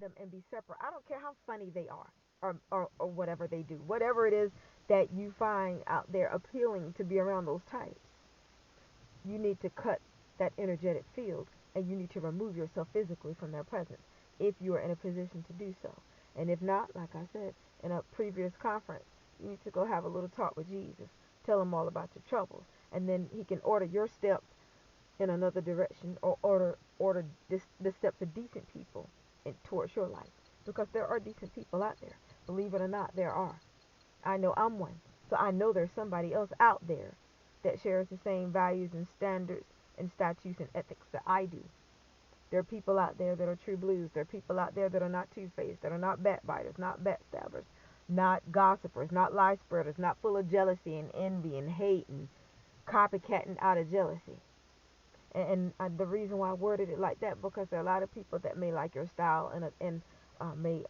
them and be separate. I don't care how funny they are, or whatever they do. Whatever it is that you find out there appealing to be around those types, you need to cut that energetic field, and you need to remove yourself physically from their presence if you are in a position to do so. And if not, like I said in a previous conference, you need to go have a little talk with Jesus. Tell him all about your troubles, and then he can order your steps in another direction, or order the steps of decent people towards your life, because there are decent people out there. Believe it or not, there are. I know I'm one, so I know there's somebody else out there that shares the same values and standards and statutes and ethics that I do. There are people out there that are true blues. There are people out there that are not two-faced, that are not backbiters, not backstabbers, not gossipers, not lie spreaders, not full of jealousy and envy and hate and copycatting out of jealousy. And the reason why I worded it like that, because there are a lot of people that may like your style and may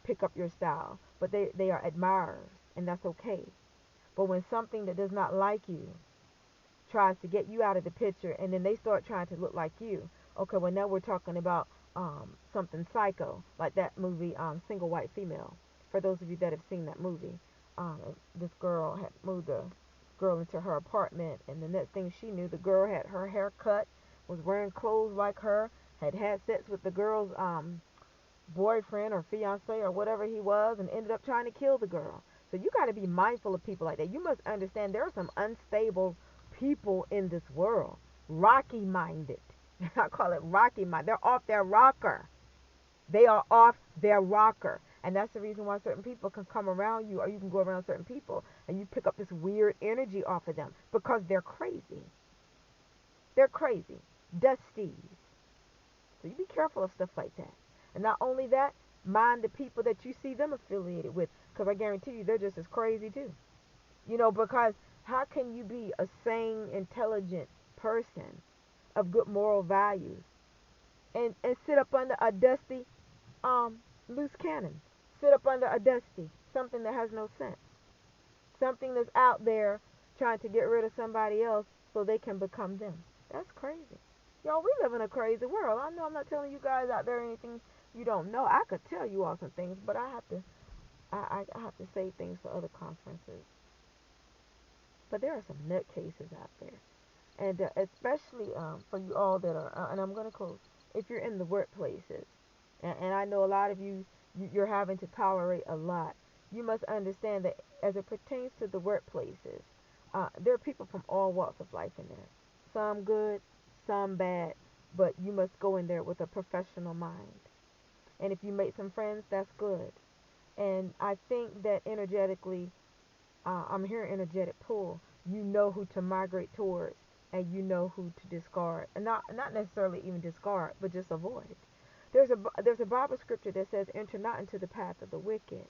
pick up your style, but they are admirers, and that's okay. But when something that does not like you tries to get you out of the picture, and then they start trying to look like you, okay, well now we're talking about something psycho, like that movie, Single White Female. For those of you that have seen that movie, this girl had moved a girl into her apartment, and the next thing she knew, the girl had her hair cut, was wearing clothes like her, had sex with the girl's boyfriend or fiance or whatever he was, and ended up trying to kill the girl. So you got to be mindful of people like that. You must understand there are some unstable people in this world, rocky minded. I call it rocky mind. They're off their rocker. They are off their rocker. And that's the reason why certain people can come around you, or you can go around certain people and you pick up this weird energy off of them, because they're crazy. They're crazy. Dusties. So you be careful of stuff like that. And not only that, mind the people that you see them affiliated with, because I guarantee you they're just as crazy too. Because how can you be a sane, intelligent person of good moral values and sit up under a dusty, loose cannon? Sit up under a dusty, something that has no sense. Something that's out there trying to get rid of somebody else so they can become them. That's crazy. Y'all, we live in a crazy world. I know I'm not telling you guys out there anything you don't know. I could tell you all some things, but I have to say things for other conferences. But there are some nutcases out there. And especially for you all that are, and I'm going to close, if you're in the workplaces, and I know a lot of you're having to tolerate a lot, you must understand that as it pertains to the workplaces, there are people from all walks of life in there. Some good, some bad, but you must go in there with a professional mind. And if you make some friends, that's good. And I think that energetically, I'm hearing energetic pull. You know who to migrate towards, and you know who to discard, and not necessarily even discard, but just avoid. There's a Bible scripture that says, "Enter not into the path of the wicked."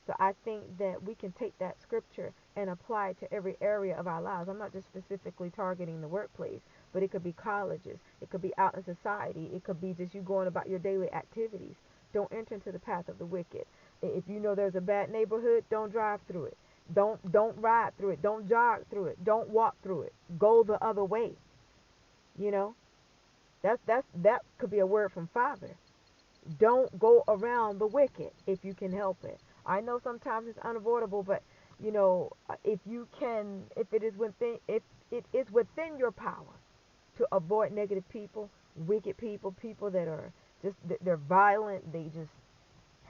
So I think that we can take that scripture and apply it to every area of our lives. I'm not just specifically targeting the workplace, but it could be colleges, it could be out in society, it could be just you going about your daily activities. Don't enter into the path of the wicked. If you know there's a bad neighborhood, don't drive through it. Don't ride through it. Don't jog through it. Don't walk through it. Go the other way. You know, that could be a word from Father. Don't go around the wicked if you can help it. I know sometimes it's unavoidable, but if you can, if it is within your power to avoid negative people, wicked people, people that are just they're violent, they just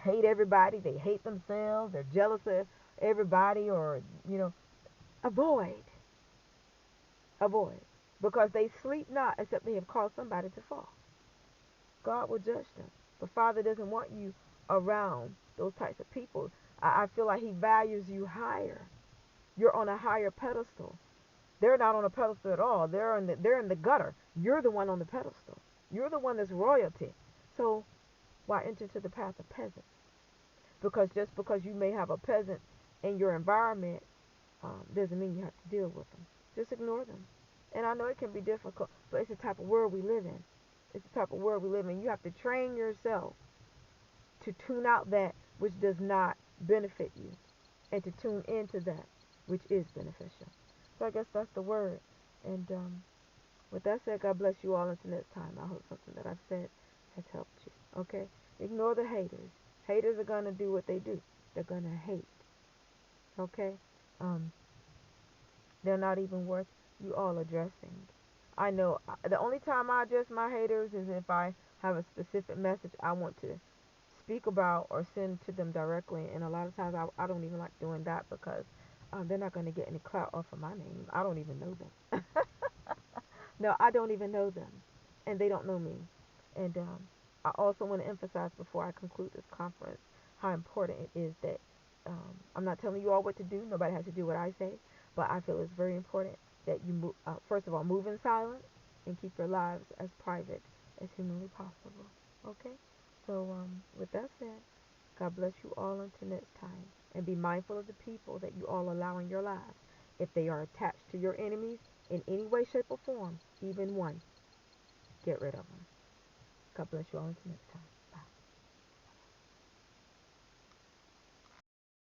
hate everybody, they hate themselves, they're jealous of everybody, or avoid, avoid, because they sleep not except they have caused somebody to fall. God will judge them. But Father doesn't want you around those types of people. I feel like He values you higher. You're on a higher pedestal. They're not on a pedestal at all. They're in the gutter. You're the one on the pedestal. You're the one that's royalty. So why enter into the path of peasants? Because just because you may have a peasant in your environment doesn't mean you have to deal with them. Just ignore them. And I know it can be difficult, but it's the type of world we live in. It's the type of world we live in. You have to train yourself to tune out that which does not benefit you, and to tune into that which is beneficial. So I guess that's the word. And with that said, God bless you all until next time. I hope something that I've said has helped you. Okay? Ignore the haters. Haters are gonna do what they do. They're gonna hate. Okay? Um, they're not even worth you all addressing. I know the only time I address my haters is if I have a specific message I want to speak about or send to them directly. And a lot of times I don't even like doing that because they're not going to get any clout off of my name. I don't even know them. No, I don't even know them. And they don't know me. And I also want to emphasize before I conclude this conference how important it is that I'm not telling you all what to do. Nobody has to do what I say. But I feel it's very important that you move, first of all, move in silence and keep your lives as private as humanly possible. Okay? So, with that said, God bless you all until next time. And be mindful of the people that you all allow in your lives. If they are attached to your enemies in any way, shape, or form, even one, get rid of them. God bless you all until next time.